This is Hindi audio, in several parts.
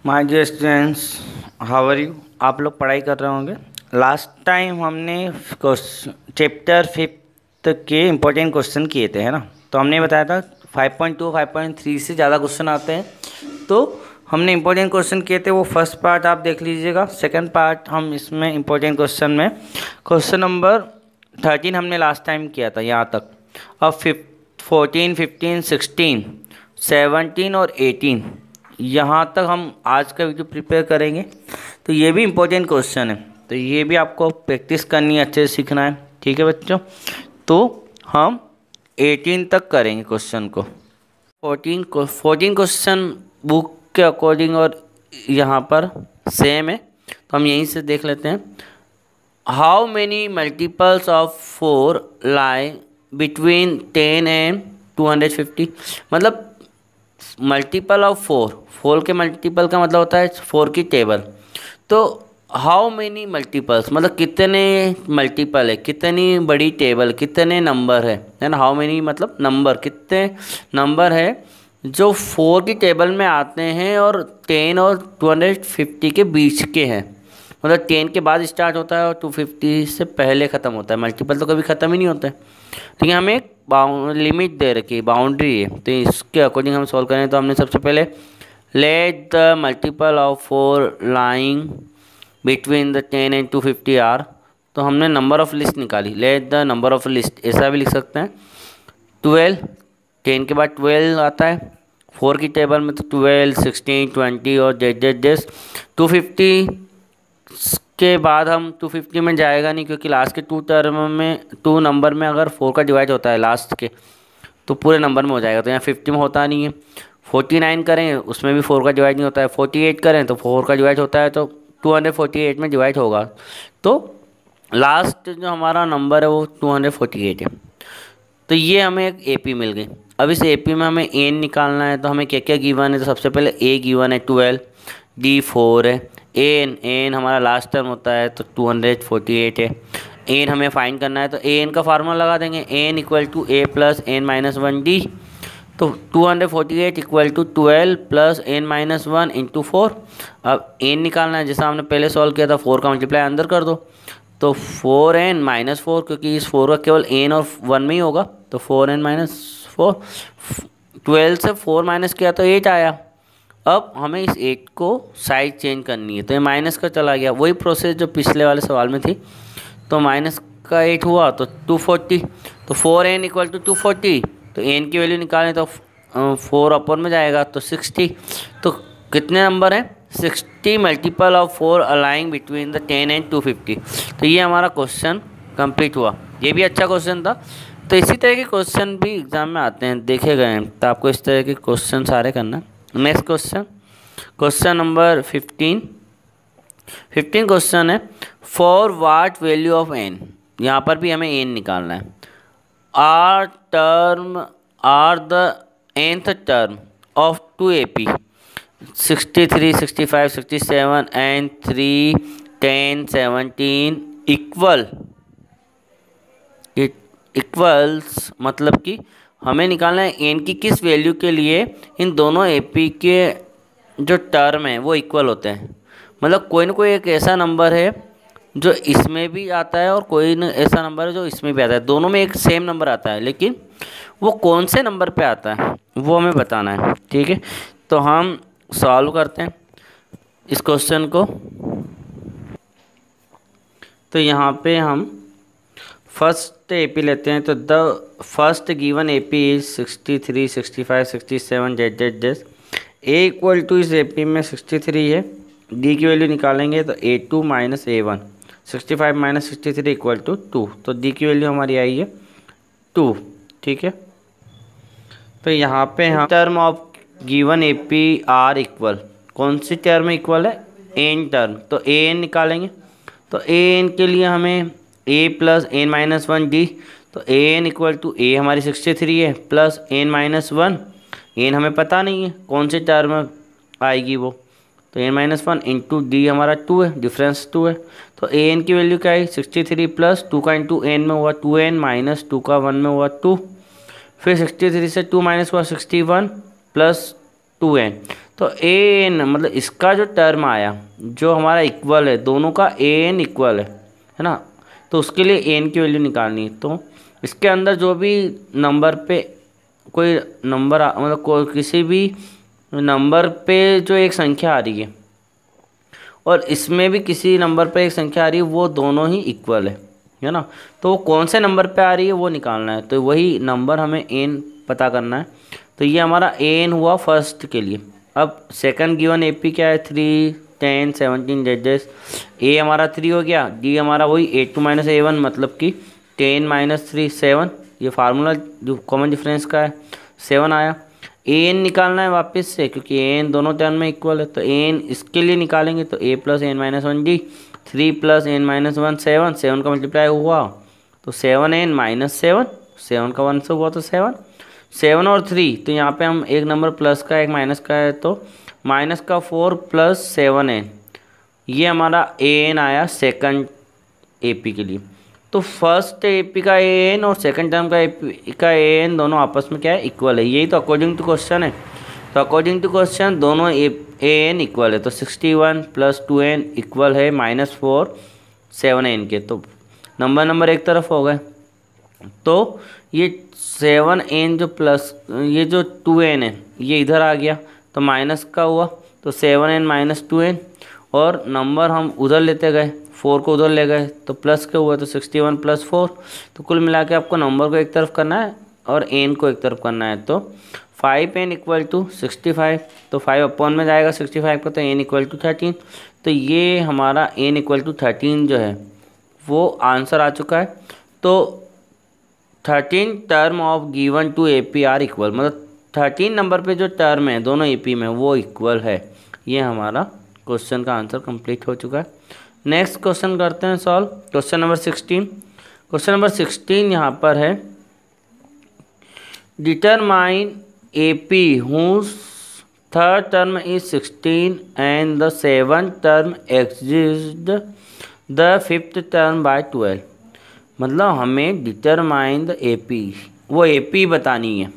My dear students, how are you. आप लोग पढ़ाई कर रहे होंगे। लास्ट टाइम हमने चैप्टर 5 के इम्पोर्टेंट क्वेश्चन किए थे, है ना। तो हमने बताया था 5.2 5.3 से ज़्यादा क्वेश्चन आते हैं, तो हमने इम्पोर्टेंट क्वेश्चन किए थे। वो फर्स्ट पार्ट आप देख लीजिएगा। सेकंड पार्ट हम इसमें इम्पोर्टेंट क्वेश्चन में क्वेश्चन नंबर 13 हमने लास्ट टाइम किया था यहाँ तक। अब 14, 15, 16, 17 और 18 यहाँ तक हम आज का वीडियो प्रिपेयर करेंगे। तो ये भी इम्पोर्टेंट क्वेश्चन है, तो ये भी आपको प्रैक्टिस करनी है, अच्छे से सीखना है, ठीक है बच्चों। तो हम 18 तक करेंगे क्वेश्चन को। 14 क्वेश्चन बुक के अकॉर्डिंग और यहाँ पर सेम है, तो हम यहीं से देख लेते हैं। How many multiples of 4 lie between 10 and 250। मतलब मल्टीपल ऑफ 4 के मल्टीपल का मतलब होता है 4 की टेबल। तो हाउ मेनी मल्टीपल्स मतलब कितने मल्टीपल है, कितनी बड़ी टेबल, कितने नंबर है ना। हाउ मेनी मतलब नंबर, कितने नंबर है जो 4 की टेबल में आते हैं और 10 और 250 के बीच के हैं। मतलब 10 के बाद स्टार्ट होता है और 250 से पहले ख़त्म होता है। मल्टीपल तो कभी ख़त्म ही नहीं होता है। ठीक है, हमें एक लिमिट दे रखी है, बाउंड्री है, तो इसके अकॉर्डिंग हम सॉल्व करें। तो हमने सबसे पहले let the multiple of 4 lying between the 10 and 250 are. तो हमने नंबर ऑफ लिस्ट निकाली। Let the number of list ऐसा भी लिख सकते हैं 12। 10 के बाद 12 आता है 4 की टेबल में, तो 12, 16, 20 और जेड 250 के बाद हम 250 में जाएगा नहीं, क्योंकि लास्ट के 2 नंबर में अगर 4 का डिवाइड होता है लास्ट के, तो पूरे नंबर में हो जाएगा। तो यहाँ 50 में होता नहीं है। 49 करें उसमें भी 4 का डिवाइड नहीं होता है। 48 करें तो 4 का डिवाइड होता है, तो 248 में डिवाइड होगा। तो लास्ट जो हमारा नंबर है वो 248 है। तो ये हमें एक AP मिल गई। अब इस AP में हमें एन निकालना है। तो हमें क्या क्या गिवन है। तो सबसे पहले ए गिवन है 12, डी 4 है, एन हमारा लास्ट टर्म होता है तो 248 है। एन हमें फाइंड करना है, तो एन का फार्मूला लगा देंगे, n equal to a plus N minus 1 d. तो 248 equal to 12 plus N minus 1 into 4। अब एन निकालना है, जैसा हमने पहले सॉल्व किया था, 4 का मल्टीप्लाई अंदर कर दो, तो 4n माइनस 4, क्योंकि इस 4 का केवल n और 1 में ही होगा, तो 4n माइनस 4। 12 से 4 माइनस किया तो 8 आया। अब हमें इस 8 को साइड चेंज करनी है, तो ये माइनस का चला गया, वही प्रोसेस जो पिछले वाले सवाल में थी। तो माइनस का 8 हुआ तो 240, तो 4n इक्वल टू 240। तो n की वैल्यू निकालें तो 4 अपर में जाएगा तो 60। तो कितने नंबर हैं 60 multiple of 4 lying between the 10 and 250। तो ये हमारा क्वेश्चन कंप्लीट हुआ। ये भी अच्छा क्वेश्चन था। तो इसी तरह के क्वेश्चन भी एग्जाम में आते हैं, देखे गए हैं, तो आपको इस तरह के क्वेश्चन सारे करना। नेक्स्ट क्वेश्चन नंबर 15 क्वेश्चन है for what value of n। यहाँ पर भी हमें n निकालना है। Are the nth term of 2 AP 63, 65, 67 and 3, 10, 17 equals मतलब कि हमें निकालना है n की किस वैल्यू के लिए इन दोनों AP के जो टर्म है वो इक्वल होते हैं। मतलब कोई ना कोई एक ऐसा नंबर है जो इसमें भी आता है और कोई न ऐसा नंबर है जो इसमें भी आता है। दोनों में एक सेम नंबर आता है, लेकिन वो कौन से नंबर पे आता है वो हमें बताना है। ठीक है, तो हम सॉल्व करते हैं इस क्वेश्चन को। तो यहाँ पे हम फर्स्ट AP लेते हैं। तो the first given AP is 63, 65, 67 जेड ए इक्वल टू इस AP में 63 है। डी की वैल्यू निकालेंगे तो A2 minus A1, 65 minus 63 equal to 2। तो डी की वैल्यू हमारी आई है 2। ठीक है, तो यहाँ पे हम term of given AP are equal, कौन सी टर्म इक्वल है एन टर्म, तो एन निकालेंगे। तो एन के लिए हमें a plus N minus 1 d. तो एन इक्वल टू ए हमारी 63 है प्लस एन माइनस 1। एन हमें पता नहीं है कौन सी टर्म आएगी वो, तो एन माइनस 1 इंटू डी हमारा 2 है, डिफरेंस 2 है। तो एन की वैल्यू क्या है 63 प्लस 2 का इंटू एन में हुआ 2n माइनस 2 का 1 में हुआ 2। फिर 63 से 2 माइनस हुआ 61 प्लस 2n। तो ए एन मतलब इसका जो टर्म आया जो हमारा इक्वल है, दोनों का ए एन इक्वल है ना, तो उसके लिए ए एन की वैल्यू निकालनी है। तो इसके अंदर जो भी नंबर पे कोई नंबर मतलब किसी भी नंबर पे जो एक संख्या आ रही है और इसमें भी किसी नंबर पे एक संख्या आ रही है, वो दोनों ही इक्वल है ना। तो वो कौन से नंबर पे आ रही है वो निकालना है, तो वही नंबर हमें एन पता करना है। तो ये हमारा एन हुआ फर्स्ट के लिए। अब सेकंड गिवन एपी क्या है, 3, 10, 17 जजेस। ए हमारा 3 हो गया, डी हमारा वही 8 माइनस A1 मतलब कि 10 माइनस 3 7, ये फार्मूला जो कॉमन डिफरेंस का है 7 आया। ए एन निकालना है वापस से, क्योंकि ए एन दोनों टर्म में इक्वल है, तो ए एन इसके लिए निकालेंगे तो A plus N minus 1 D, 3 plus N minus 1 7, 7 का मल्टीप्लाई हुआ तो 7 एन माइनस 7, 7 का 1 से हुआ तो 7, 7 और 3, तो यहाँ पे हम एक नंबर प्लस का एक माइनस का है, तो माइनस का 4 प्लस 7 एन, ये हमारा ए एन आया सेकंड ए पी के लिए। तो फर्स्ट ए पी का ए एन और सेकंड टर्म का ए पी का ए एन दोनों आपस में क्या है, इक्वल है। यही तो अकॉर्डिंग टू क्वेश्चन है। तो अकॉर्डिंग टू क्वेश्चन दोनों ए एन इक्वल है, तो 61 प्लस 2n इक्वल है -4 7n के। तो नंबर एक तरफ हो गए, तो ये 7n जो प्लस ये जो 2n है ये इधर आ गया तो माइनस का हुआ, तो 7n माइनस 2n, और नंबर हम उधर लेते गए, 4 को उधर ले गए तो प्लस के हुआ, तो 61 प्लस 4। तो कुल मिला के आपको नंबर को एक तरफ करना है और एन को एक तरफ करना है। तो 5n इक्वल टू 65, तो 5 अपॉन में जाएगा 65 का, तो n इक्वल टू 13। तो ये हमारा n इक्वल टू 13 जो है वो आंसर आ चुका है। तो 13 term of given two A P are equal, मतलब 13 नंबर पे जो टर्म है दोनों ए पी में वो इक्वल है। ये हमारा क्वेश्चन का आंसर कंप्लीट हो चुका है। नेक्स्ट क्वेश्चन करते हैं solve. Question number 16। Question number 16 यहाँ पर है, determine A P whose third term is 16 and the seventh term exist the fifth term by 12। मतलब हमें डिटरमाइन द ए पी, वो ए पी बतानी है।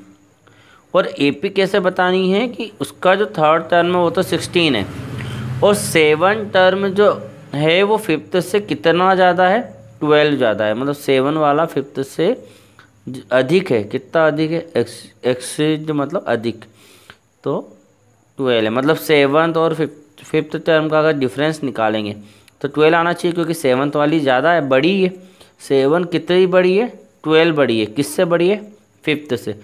और ए पी कैसे बतानी है कि उसका जो थर्ड टर्म है वो तो 16 है, और सेवन टर्म जो है वो फिफ्थ से कितना ज़्यादा है, 12 ज़्यादा है। मतलब 7 वाला फिफ्थ से अधिक है। कितना अधिक है, एक्सीड मतलब अधिक, तो 12 है। मतलब सेवन्थ और फिफ्थ टर्म का अगर डिफरेंस निकालेंगे तो 12 आना चाहिए, क्योंकि सेवन्थ वाली ज़्यादा है, बड़ी है। 7 कितनी बड़ी है, 12 बड़ी है। किससे बड़ी है, फिफ्थ से।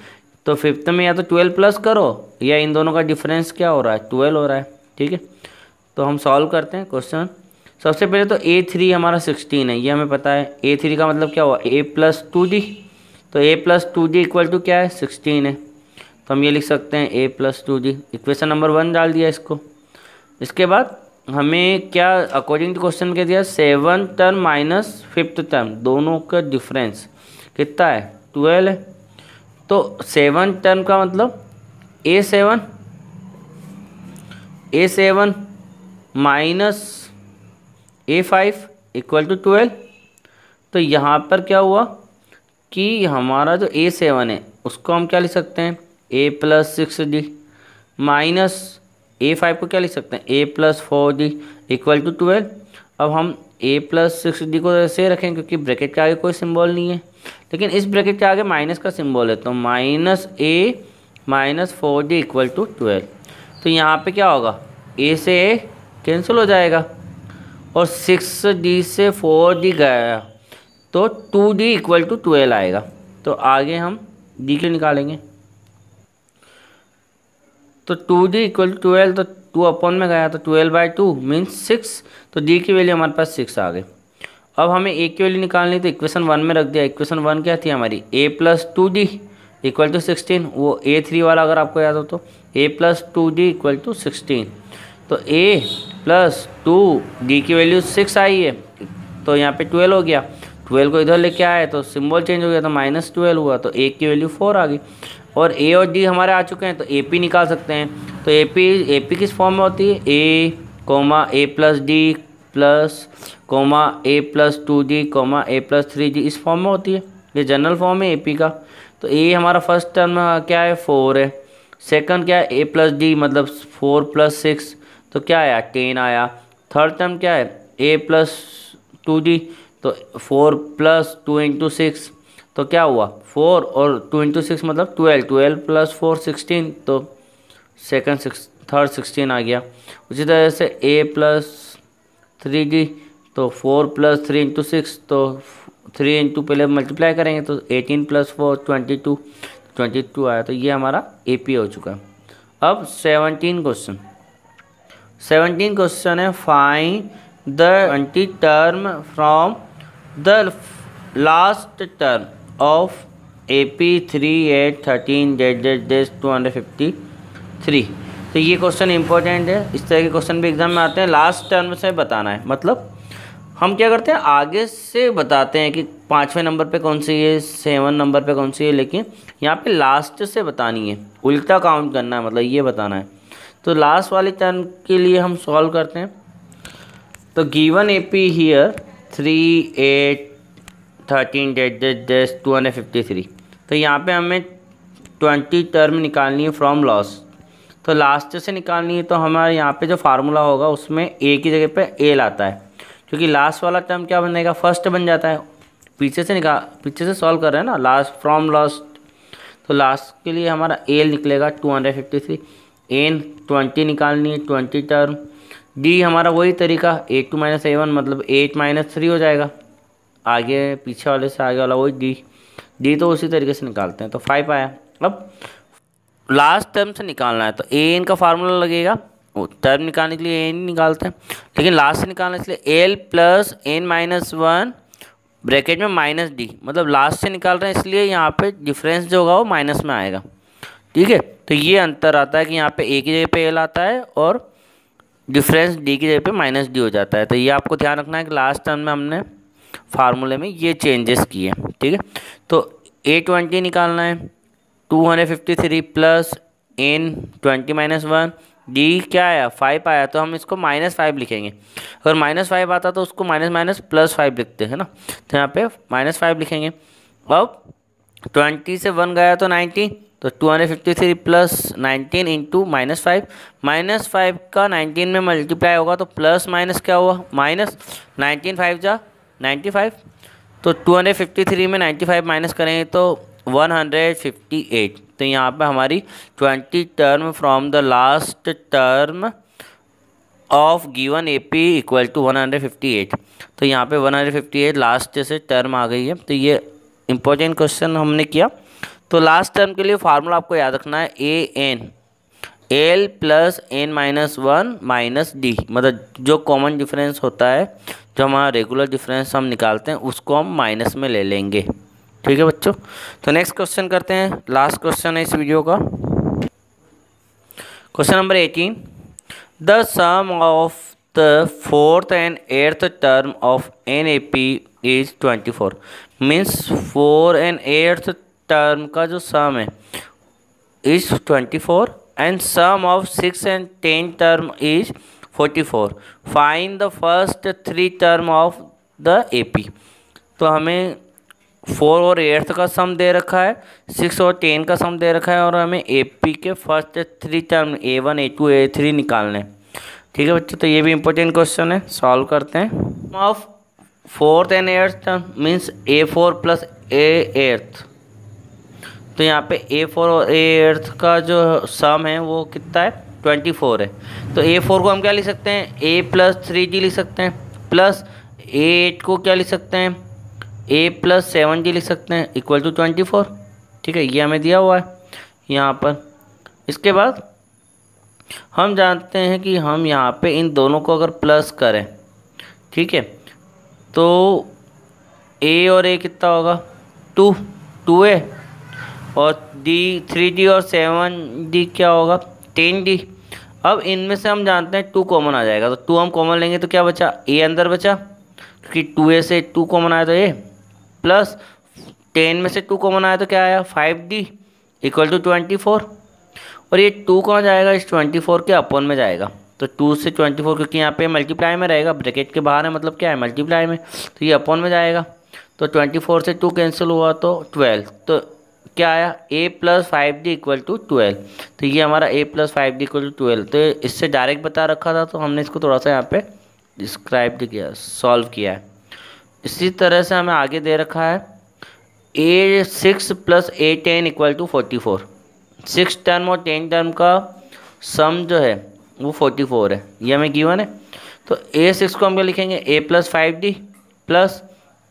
तो फिफ्थ में या तो 12 प्लस करो, या इन दोनों का डिफरेंस क्या हो रहा है, 12 हो रहा है। ठीक है, तो हम सॉल्व करते हैं क्वेश्चन। सबसे पहले तो A3 हमारा 16 है, ये हमें पता है। A3 का मतलब क्या हुआ, A प्लस 2D, तो A plus 2D equal to क्या है, 16 है। तो हम ये लिख सकते हैं A plus 2D। Equation number 1 डाल दिया इसको। इसके बाद हमें क्या अकॉर्डिंग टू क्वेश्चन क्या दिया, 7 टर्म माइनस फिफ्थ टर्म, दोनों का डिफरेंस कितना है, 12 है। तो 7 टर्म का मतलब A7 minus A5 equal to 12। तो यहाँ पर क्या हुआ कि हमारा जो A7 है उसको हम क्या लिख सकते हैं, A plus 6D, minus A5 को क्या लिख सकते हैं, A plus 4D equal to 12। अब हम A प्लस 6D को ऐसे रखें, क्योंकि ब्रैकेट के आगे कोई सिंबल नहीं है, लेकिन इस ब्रैकेट के आगे माइनस का सिंबल है, तो minus A minus 4D equal to 12। तो यहाँ पे क्या होगा, A से A कैंसिल हो जाएगा, और 6D से 4D गया तो 2D इक्वल टू 12 आएगा। तो आगे हम D के निकालेंगे, तो 2D इक्वल टू 12, तो 2 अपॉन में गया तो 12/2 मीन्स 6। तो D की वैल्यू हमारे पास 6 आ गई। अब हमें A की वैल्यू निकालनी, तो इक्वेशन 1 में रख दिया। इक्वेशन 1 क्या थी हमारी, A plus 2D equal to 16। वो A3 वाला अगर आपको याद हो तो A plus 2D equal to 16। तो A प्लस 2D की वैल्यू 6 आई है, तो यहाँ पे 12 हो गया। 12 को इधर लेके आए तो सिंबल चेंज हो गया, तो -12 हुआ, तो A की वैल्यू 4 आ गई। और A और D हमारे आ चुके हैं, तो AP निकाल सकते हैं। तो AP किस फॉर्म में होती है, A A plus D plus A plus 2D A plus 3D, इस फॉर्म में होती है। ये जनरल फॉर्म है AP का। तो A हमारा फर्स्ट टर्म क्या है, 4 है। सेकंड क्या है, ए प्लस डी मतलब 4 + 6 तो क्या आया 10 आया। थर्ड टर्म क्या है, ए प्लस 2d तो 4 + 2 × 6 तो क्या हुआ 4 और 2 × 6 मतलब 12, 12 + 4 16 तो थर्ड 16 आ गया। उसी तरह से ए प्लस 3d तो 4 + 3 × 6 तो 3 × पहले मल्टीप्लाई करेंगे तो 18 + 4 22 आया। तो ये हमारा एपी हो चुका है। अब 17 क्वेश्चन है, find the 20 term from the last term of AP 3 8 13 z 253। तो ये क्वेश्चन इंपॉर्टेंट है, इस तरह के क्वेश्चन भी एग्जाम में आते हैं। लास्ट टर्म से बताना है, मतलब हम क्या करते हैं आगे से बताते हैं कि 5वें नंबर पे कौन सी है, 7 नंबर पे कौन सी है, लेकिन यहाँ पे लास्ट से बतानी है, उल्टा काउंट करना है, मतलब ये बताना है। तो लास्ट वाले टर्म के लिए हम सॉल्व करते हैं। तो गिवन AP हियर 3 8 13 z 253। तो यहाँ पे हमें 20 टर्म निकालनी है फ्रॉम लास्ट। तो लास्ट से निकालनी है तो हमारे यहाँ पे जो फार्मूला होगा उसमें ए की जगह पे एल आता है, क्योंकि लास्ट वाला टर्म क्या बनेगा फर्स्ट बन जाता है। पीछे से सॉल्व कर रहे हैं ना, लास्ट फ्रॉम लास्ट, तो लास्ट के लिए हमारा एल निकलेगा 253। एन 20 निकालनी है, 20 टर्म। डी हमारा वही तरीका 8 2 - 7 मतलब 8 - 3 हो जाएगा, आगे पीछे वाले से आगे वाला वही डी तो उसी तरीके से निकालते हैं। तो 5 आया। अब लास्ट टर्म से निकालना है तो ए एन का फार्मूला लगेगा, टर्म निकालने के लिए एन निकालते हैं, लेकिन लास्ट से निकालने इसलिए एल प्लस एन -1 ब्रैकेट में -d, मतलब लास्ट से निकाल रहे हैं इसलिए यहाँ पे डिफरेंस जो होगा वो माइनस में आएगा। ठीक है, तो ये अंतर आता है कि यहाँ पे ए की जगह पे एल आता है और डिफरेंस डी की जगह पे -d हो जाता है। तो ये आपको ध्यान रखना है कि लास्ट टर्म में हमने फार्मूले में ये चेंजेस किए। ठीक है, तो A20 निकालना है, 253 प्लस n 20 - 1 डी क्या आया 5 आया, तो हम इसको -5 लिखेंगे। अगर -5 आता तो उसको माइनस +5 लिखते हैं ना, तो यहाँ पे -5 लिखेंगे। अब 20 से 1 गया तो 19, तो 253 प्लस 19 इंटू -5, -5 का 19 में मल्टीप्लाई होगा तो प्लस माइनस क्या हुआ माइनस, 19 5 जा 95, तो 253 में 95 माइनस करेंगे तो 158। तो यहाँ पे हमारी 20 term from the last term of given AP = 158। तो यहाँ पे 158 लास्ट से टर्म आ गई है। तो ये इंपॉर्टेंट क्वेश्चन हमने किया। तो लास्ट टर्म के लिए फार्मूला आपको याद रखना है AN L plus n -1 -d, मतलब जो कॉमन डिफरेंस होता है, जो हमारा रेगुलर डिफरेंस हम निकालते हैं उसको हम माइनस में ले लेंगे। ठीक है बच्चों, तो नेक्स्ट क्वेश्चन करते हैं, लास्ट क्वेश्चन है इस वीडियो का। Question number 18, the sum of the 4th and 8th term of NAP is 24। Means 4 and 8th term का जो सम है is 24 and sum of 6 and 10 term is 44. Find the first 3 term of the AP। तो हमें 4 और 8th का सम दे रखा है, 6 और 10 का सम दे रखा है, और हमें AP के first 3 term A1 A2 A3 निकालने हैं। ठीक है बच्चों, तो ये भी इंपॉर्टेंट क्वेश्चन है, सॉल्व करते हैं। Of 4th and 8th term means A4 plus A8। तो यहाँ पे A4 और A8 का जो सम है वो कितना है 24 है। तो A4 को हम क्या लिख सकते हैं A प्लस 3D लिख सकते हैं, प्लस A8 को क्या लिख सकते हैं A प्लस 7D लिख सकते हैं इक्वल टू 24। ठीक है, ये हमें दिया हुआ है यहाँ पर। इसके बाद हम जानते हैं कि हम यहाँ पे इन दोनों को अगर प्लस करें, ठीक है, तो A और A कितना होगा 2A, और D 3D और 7D क्या होगा 10D। अब इनमें से हम जानते हैं 2 कॉमन आ जाएगा, तो 2 हम कॉमन लेंगे तो क्या बचा A अंदर बचा, क्योंकि 2A से 2 कॉमन आया तो A, प्लस 10 में से 2 कॉमन आया तो क्या आया 5D इक्वल टू 24। और ये 2 कहाँ जाएगा इस 24 के अपॉन में जाएगा, तो 2 से 24 क्योंकि यहाँ पे मल्टीप्लाई में रहेगा, ब्रैकेट के बाहर है मतलब क्या है मल्टीप्लाई में, तो ये अपॉन में जाएगा। तो 24 से 2 कैंसिल हुआ तो 12, तो क्या आया, a plus 5d equal to 12। तो ये हमारा a plus 5d equal to 12, तो इससे डायरेक्ट बता रखा था, तो हमने इसको थोड़ा सा यहाँ पे डिस्क्राइब किया, सॉल्व किया है। इसी तरह से हमें आगे दे रखा है a6 plus a10 equal to 44। 6 term और 10 टर्म का सम जो है वो 44 है, ये हमें गिवन है। तो a6 को हम क्या लिखेंगे, a plus 5d plus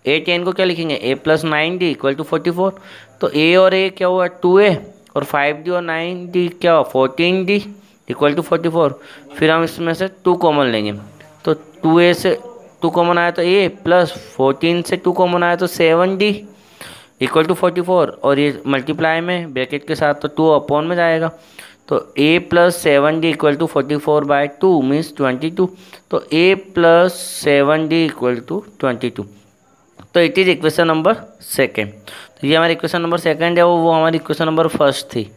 a10 को क्या लिखेंगे, a plus 9d equal to 44। तो a और a क्या हुआ 2a, और 5d और 9d क्या हुआ 14d इक्वल टू 44। फिर हम इसमें से 2 कॉमन लेंगे, तो 2a से 2 कॉमन आया तो a प्लस 14 से 2 कॉमन आया तो 7d इक्वल टू 44, और ये मल्टीप्लाई में ब्रैकेट के साथ तो 2 अपॉन में जाएगा। तो a plus 7d equal to 44/2 means 22। तो a plus 7d equal to 22। तो it is equation number second. तो ये हमारी इक्वेशन नंबर सेकेंड है, वो हमारी इक्वेशन नंबर फर्स्ट थी,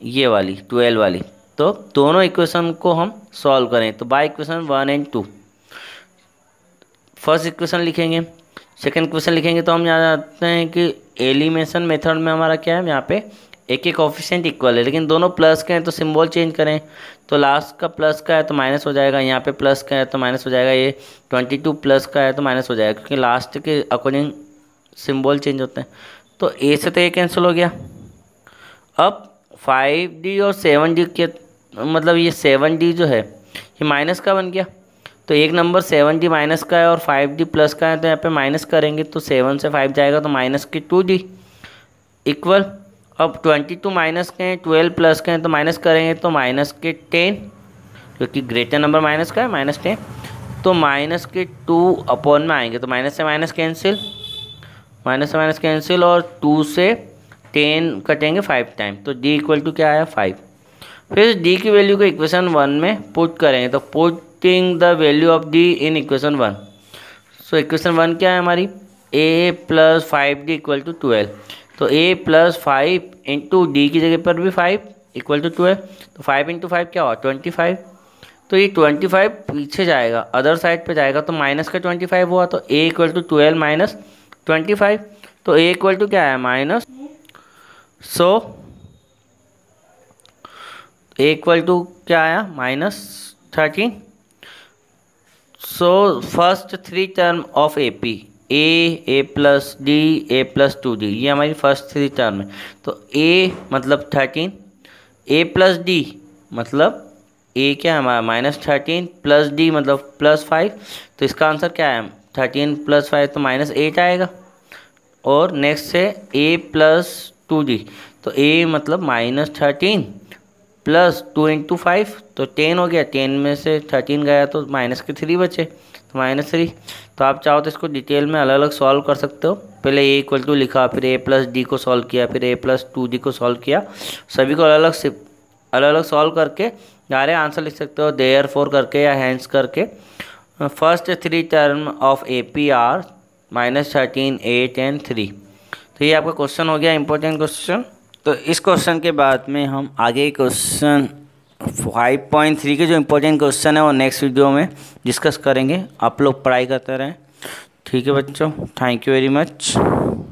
ये वाली 12 वाली। तो दोनों इक्वेशन को हम सॉल्व करें, तो by equation 1 and 2 first equation लिखेंगे, सेकेंड इक्वेशन लिखेंगे। तो हम यहाँ जानते हैं कि एलिमिनेशन मेथड में हमारा क्या है, यहाँ पे एक एक कोफिशिएंट इक्वल है, लेकिन दोनों प्लस के हैं तो सिंबल चेंज करें। तो लास्ट का प्लस का है तो माइनस हो जाएगा, यहाँ पे प्लस का है तो माइनस हो जाएगा, ये 22 प्लस का है तो माइनस हो जाएगा, क्योंकि लास्ट के अकॉर्डिंग सिंबल चेंज होते हैं। तो ए से तो ये कैंसिल हो गया। अब 5d और 7d के मतलब ये 7d जो है ये माइनस का बन गया। तो एक नंबर 7d माइनस का है और 5d प्लस का है, तो यहाँ पे माइनस करेंगे तो 7 से 5 जाएगा तो माइनस के 2d इक्वल। अब 22 माइनस के हैं, 12 प्लस के हैं, तो माइनस करेंगे तो माइनस के 10, क्योंकि ग्रेटर नंबर माइनस का है -10। तो माइनस के 2 अपॉन में आएंगे, तो माइनस से माइनस कैंसिल, माइनस से माइनस कैंसिल, और 2 से 10 कटेंगे 5 टाइम, तो d इक्वल टू क्या आया 5। फिर d की वैल्यू को इक्वेशन 1 में पुट करेंगे, तो putting the value of d in equation 1। So equation 1 क्या है हमारी, a plus 5d equal to 12। तो a प्लस 5 इंटू डी की जगह पर भी 5 इक्वल टू 12, तो 5 इंटू 5 क्या हुआ 25। तो ये 25 पीछे जाएगा, अदर साइड पे जाएगा, तो माइनस का 25 हुआ, तो a इक्वल टू 12 माइनस 25। तो a इक्वल टू क्या है minus, so a equal to क्या आया -13। So first 3 term of AP a plus d a plus 2d, ये हमारी फर्स्ट 3 टर्म है। तो a मतलब 13, a प्लस d मतलब a क्या है हमारा -13 प्लस d मतलब +5। तो इसका आंसर क्या है 13 + 5 तो -8 आएगा। और नेक्स्ट से a प्लस 2d, तो a मतलब -13 प्लस 2 इंटू 5 तो 10 हो गया, 10 में से 13 गया तो माइनस के 3 बचे, तो -3। तो आप चाहो तो इसको डिटेल में अलग अलग सॉल्व कर सकते हो। पहले a इक्वल टू लिखा, फिर a प्लस डी को सॉल्व किया, फिर a प्लस 2d को सॉल्व किया। सभी को अलग अलग सॉल्व करके डायरेक्ट आंसर लिख सकते हो, देयरफॉर करके या हैंस करके। First 3 term of AP are -13, 8 and 3। तो ये आपका क्वेश्चन हो गया, इंपॉर्टेंट क्वेश्चन। तो इस क्वेश्चन के बाद में हम आगे क्वेश्चन 5.3 के जो इम्पोर्टेंट क्वेश्चन है वो नेक्स्ट वीडियो में डिस्कस करेंगे। आप लोग पढ़ाई करते रहें, ठीक है बच्चों, थैंक यू वेरी मच।